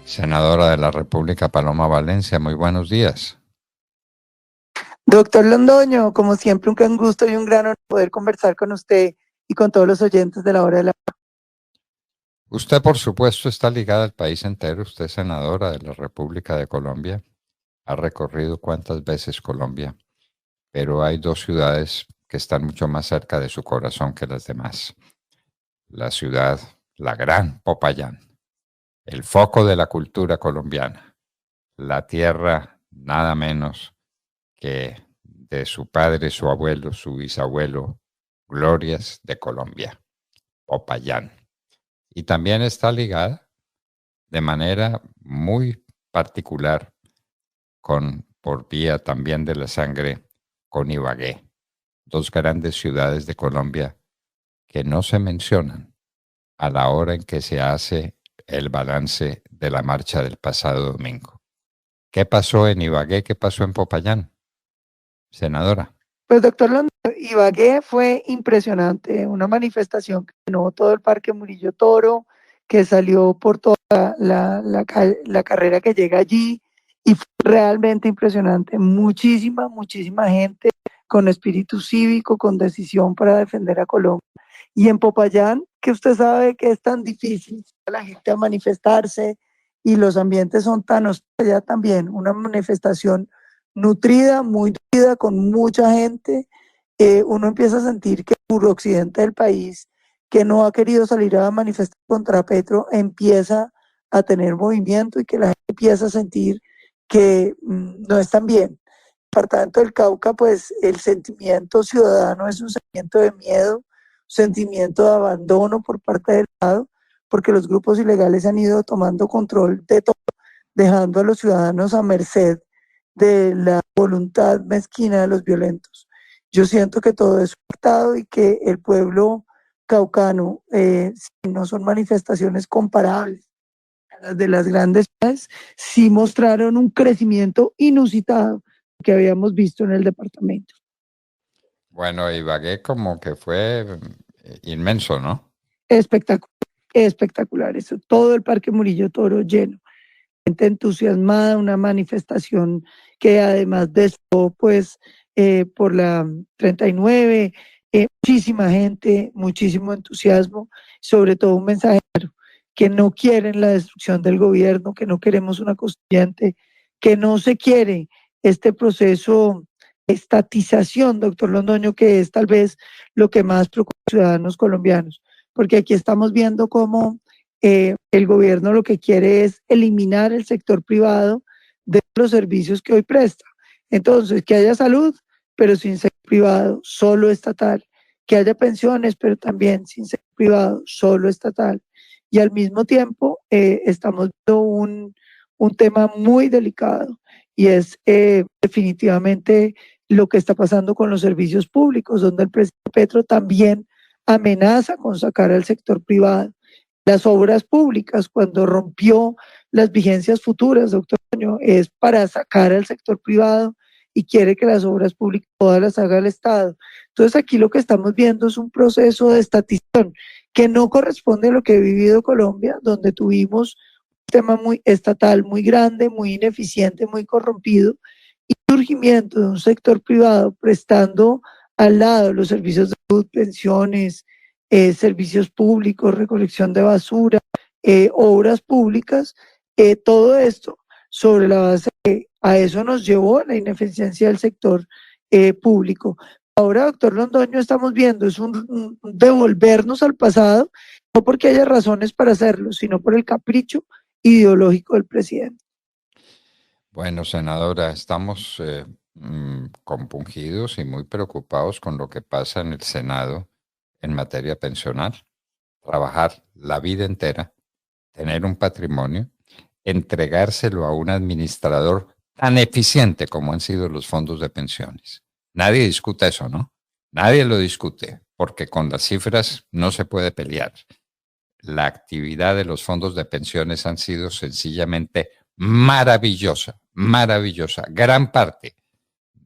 Senadora de la República, Paloma Valencia, muy buenos días. Doctor Londoño, como siempre, un gran gusto y un gran honor poder conversar con usted y con todos los oyentes de la hora de la... Usted, por supuesto, está ligada al país entero. Usted es senadora de la República de Colombia. Ha recorrido cuántas veces Colombia, pero hay dos ciudades que están mucho más cerca de su corazón que las demás. La ciudad, la gran Popayán, el foco de la cultura colombiana, la tierra nada menos que de su padre, su abuelo, su bisabuelo, glorias de Colombia, Popayán. Y también está ligada de manera muy particular por vía también de la sangre con Ibagué, dos grandes ciudades de Colombia que no se mencionan a la hora en que se hace el balance de la marcha del pasado domingo. ¿Qué pasó en Ibagué? ¿Qué pasó en Popayán, senadora? Pues doctor Londoño, Ibagué fue impresionante, una manifestación que llenó todo el Parque Murillo Toro, que salió por toda la carrera que llega allí y fue realmente impresionante. Muchísima gente con espíritu cívico, con decisión para defender a Colombia. Y en Popayán, que usted sabe que es tan difícil la gente a manifestarse y los ambientes son tan hostiles allá también, una manifestación nutrida, muy nutrida, con mucha gente. Uno empieza a sentir que el suroccidente del país, que no ha querido salir a manifestar contra Petro, empieza a tener movimiento y que la gente empieza a sentir que no están bien. Departamento del Cauca, pues el sentimiento ciudadano es un sentimiento de miedo, un sentimiento de abandono por parte del Estado, porque los grupos ilegales han ido tomando control de todo, dejando a los ciudadanos a merced de la voluntad mezquina de los violentos. Yo siento que todo es pactado y que el pueblo caucano, si no son manifestaciones comparables a las de las grandes ciudades, sí mostraron un crecimiento inusitado que habíamos visto en el departamento. Bueno, Ibagué como que fue inmenso, ¿no? Espectacular, espectacular eso. Todo el Parque Murillo Toro lleno. Gente entusiasmada, una manifestación que además de eso, pues por la 39, muchísima gente, muchísimo entusiasmo, sobre todo un mensaje que no quieren la destrucción del gobierno, que no queremos una constituyente, que no se quiere este proceso de estatización, doctor Londoño, que es tal vez lo que más preocupa a los ciudadanos colombianos, porque aquí estamos viendo cómo el gobierno lo que quiere es eliminar el sector privado de los servicios que hoy presta. Entonces, que haya salud, pero sin sector privado, solo estatal. Que haya pensiones, pero también sin sector privado, solo estatal. Y al mismo tiempo estamos viendo un tema muy delicado y es definitivamente lo que está pasando con los servicios públicos, donde el presidente Petro también amenaza con sacar al sector privado. Las obras públicas, cuando rompió las vigencias futuras, doctor, es para sacar al sector privado y quiere que las obras públicas todas las haga el Estado. Entonces aquí lo que estamos viendo es un proceso de estatización que no corresponde a lo que ha vivido Colombia, donde tuvimos un tema muy estatal, muy grande, muy ineficiente, muy corrompido, y surgimiento de un sector privado prestando al lado los servicios de salud, pensiones, servicios públicos, recolección de basura, obras públicas, todo esto sobre la base de a eso nos llevó la ineficiencia del sector público. Ahora, doctor Londoño, estamos viendo, es un devolvernos al pasado, no porque haya razones para hacerlo, sino por el capricho ideológico del presidente. Bueno, senadora, estamos compungidos y muy preocupados con lo que pasa en el Senado en materia pensional. Trabajar la vida entera, tener un patrimonio, entregárselo a un administrador tan eficiente como han sido los fondos de pensiones. Nadie discute eso, ¿no? Nadie lo discute, porque con las cifras no se puede pelear. La actividad de los fondos de pensiones han sido sencillamente maravillosa, maravillosa. Gran parte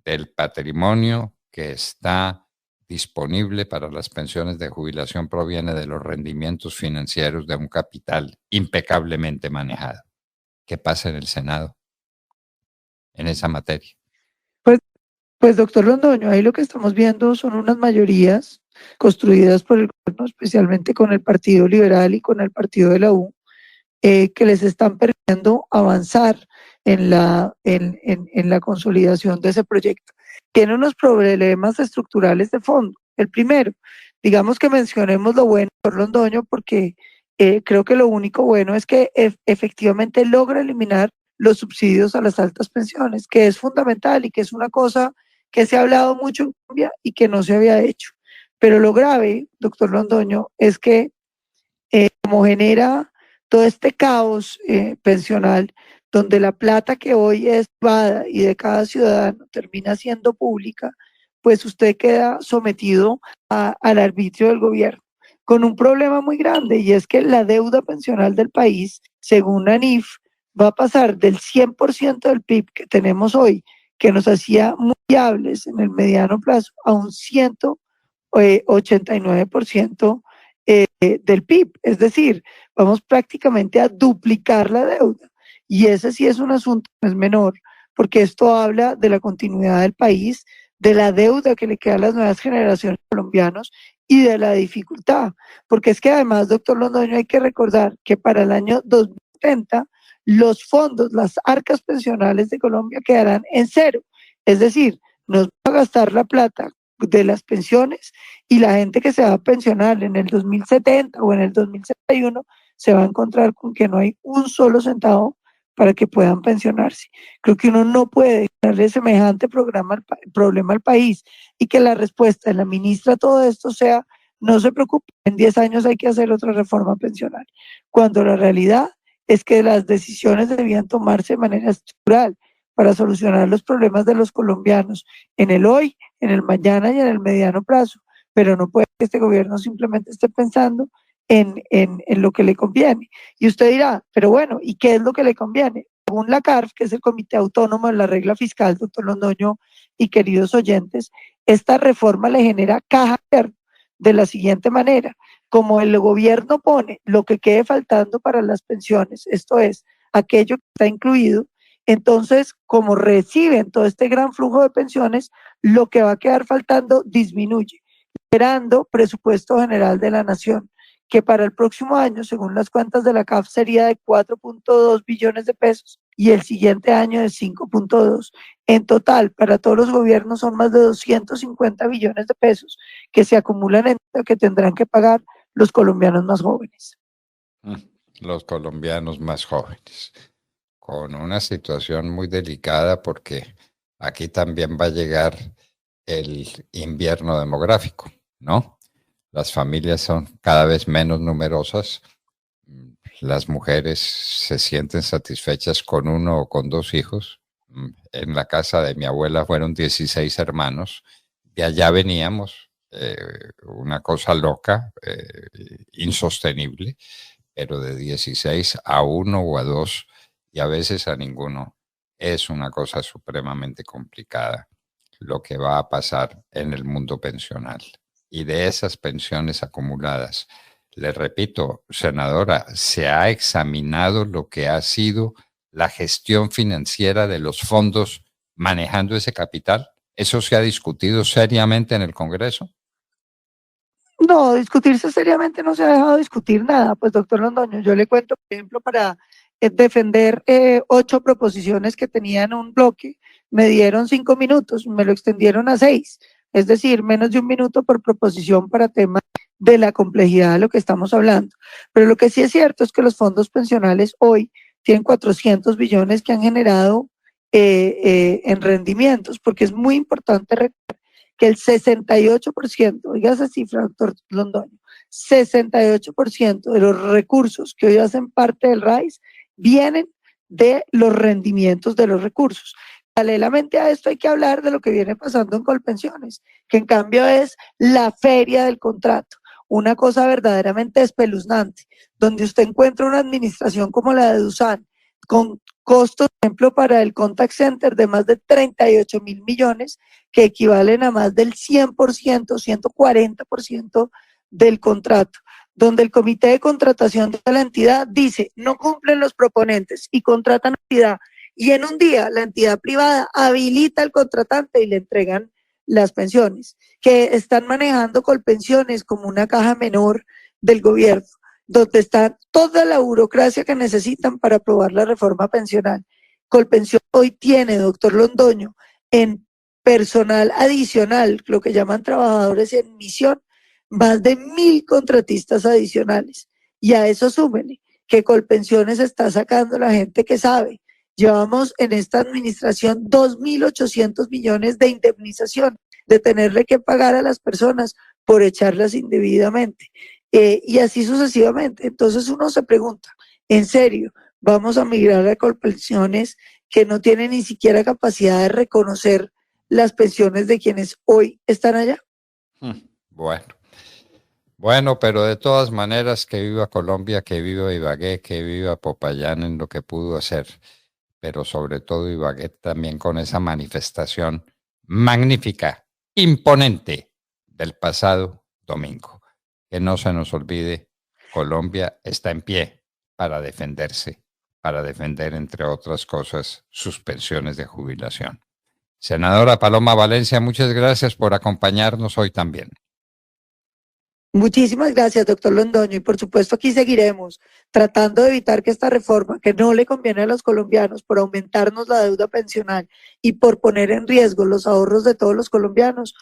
del patrimonio que está disponible para las pensiones de jubilación proviene de los rendimientos financieros de un capital impecablemente manejado. ¿Qué pasa en el Senado en esa materia? Pues doctor Londoño, ahí lo que estamos viendo son unas mayorías construidas por el gobierno, especialmente con el Partido Liberal y con el Partido de la U, que les están permitiendo avanzar en la consolidación de ese proyecto. Tiene unos problemas estructurales de fondo. El primero, digamos que mencionemos lo bueno, doctor Londoño, porque creo que lo único bueno es que efectivamente logra eliminar los subsidios a las altas pensiones, que es fundamental y que es una cosa que se ha hablado mucho en Colombia y que no se había hecho. Pero lo grave, doctor Londoño, es que como genera todo este caos pensional, donde la plata que hoy es privada y de cada ciudadano termina siendo pública, pues usted queda sometido al arbitrio del gobierno, con un problema muy grande, y es que la deuda pensional del país, según ANIF, va a pasar del 100% del PIB que tenemos hoy, que nos hacía muy viables en el mediano plazo, a un 189% del PIB. Es decir, vamos prácticamente a duplicar la deuda. Y ese sí es un asunto que no es menor, porque esto habla de la continuidad del país, de la deuda que le queda a las nuevas generaciones colombianos y de la dificultad. Porque es que además, doctor Londoño, hay que recordar que para el año 2030 los fondos, las arcas pensionales de Colombia quedarán en cero. Es decir, nos va a gastar la plata de las pensiones, y la gente que se va a pensionar en el 2070 o en el 2071 se va a encontrar con que no hay un solo centavo para que puedan pensionarse. Creo que uno no puede darle semejante problema al país, y que la respuesta de la ministra a todo esto sea: no se preocupe, en 10 años hay que hacer otra reforma pensional, cuando la realidad es que las decisiones debían tomarse de manera estructural para solucionar los problemas de los colombianos en el hoy, en el mañana y en el mediano plazo. Pero no puede que este gobierno simplemente esté pensando en lo que le conviene. Y usted dirá, pero bueno, ¿y qué es lo que le conviene? Según la CARF, que es el Comité Autónomo de la Regla Fiscal, doctor Londoño y queridos oyentes, esta reforma le genera caja de la siguiente manera: como el gobierno pone lo que quede faltando para las pensiones, esto es, aquello que está incluido, entonces, como reciben todo este gran flujo de pensiones, lo que va a quedar faltando disminuye, generando presupuesto general de la nación, que para el próximo año, según las cuentas de la CAF, sería de 4.2 billones de pesos y el siguiente año de 5.2. En total, para todos los gobiernos son más de 250 billones de pesos que se acumulan en que tendrán que pagar los colombianos más jóvenes. Los colombianos más jóvenes, con una situación muy delicada porque aquí también va a llegar el invierno demográfico, ¿no? Las familias son cada vez menos numerosas. Las mujeres se sienten satisfechas con uno o con dos hijos. En la casa de mi abuela fueron 16 hermanos. De allá veníamos, una cosa loca, insostenible, pero de 16 a uno o a dos, y a veces a ninguno, es una cosa supremamente complicada lo que va a pasar en el mundo pensional. Y de esas pensiones acumuladas, le repito, senadora, ¿se ha examinado lo que ha sido la gestión financiera de los fondos manejando ese capital? ¿Eso se ha discutido seriamente en el Congreso? No, discutirse seriamente no se ha dejado discutir nada. Pues doctor Londoño, yo le cuento, por ejemplo, para defender 8 proposiciones que tenía en un bloque, me dieron 5 minutos, me lo extendieron a 6, es decir, menos de un minuto por proposición para temas de la complejidad de lo que estamos hablando. Pero lo que sí es cierto es que los fondos pensionales hoy tienen 400 billones que han generado en rendimientos, porque es muy importante que el 68%, oiga esa cifra, doctor Londoño, 68% de los recursos que hoy hacen parte del RAIS vienen de los rendimientos de los recursos. Paralelamente a esto hay que hablar de lo que viene pasando en Colpensiones, que en cambio es la feria del contrato, una cosa verdaderamente espeluznante, donde usted encuentra una administración como la de Dusan, con costos, por ejemplo, para el contact center de más de 38.000 millones, que equivalen a más del 100%, 140% del contrato, donde el comité de contratación de la entidad dice no cumplen los proponentes y contratan a la entidad, y en un día la entidad privada habilita al contratante y le entregan las pensiones, que están manejando Colpensiones como una caja menor del gobierno, donde está toda la burocracia que necesitan para aprobar la reforma pensional. Colpensión hoy tiene, doctor Londoño, en personal adicional, lo que llaman trabajadores en misión, más de 1.000 contratistas adicionales. Y a eso súmenle que Colpensiones está sacando la gente que sabe. Llevamos en esta administración 2.800 millones de indemnización, de tenerle que pagar a las personas por echarlas indebidamente. Y así sucesivamente. Entonces uno se pregunta, ¿en serio vamos a migrar a Colpensiones que no tienen ni siquiera capacidad de reconocer las pensiones de quienes hoy están allá? Bueno. Bueno, pero de todas maneras, que viva Colombia, que viva Ibagué, que viva Popayán en lo que pudo hacer, pero sobre todo Ibagué también con esa manifestación magnífica, imponente del pasado domingo. Que no se nos olvide, Colombia está en pie para defenderse, para defender, entre otras cosas, sus pensiones de jubilación. Senadora Paloma Valencia, muchas gracias por acompañarnos hoy también. Muchísimas gracias, doctor Londoño, y por supuesto aquí seguiremos tratando de evitar que esta reforma, que no le conviene a los colombianos por aumentarnos la deuda pensional y por poner en riesgo los ahorros de todos los colombianos,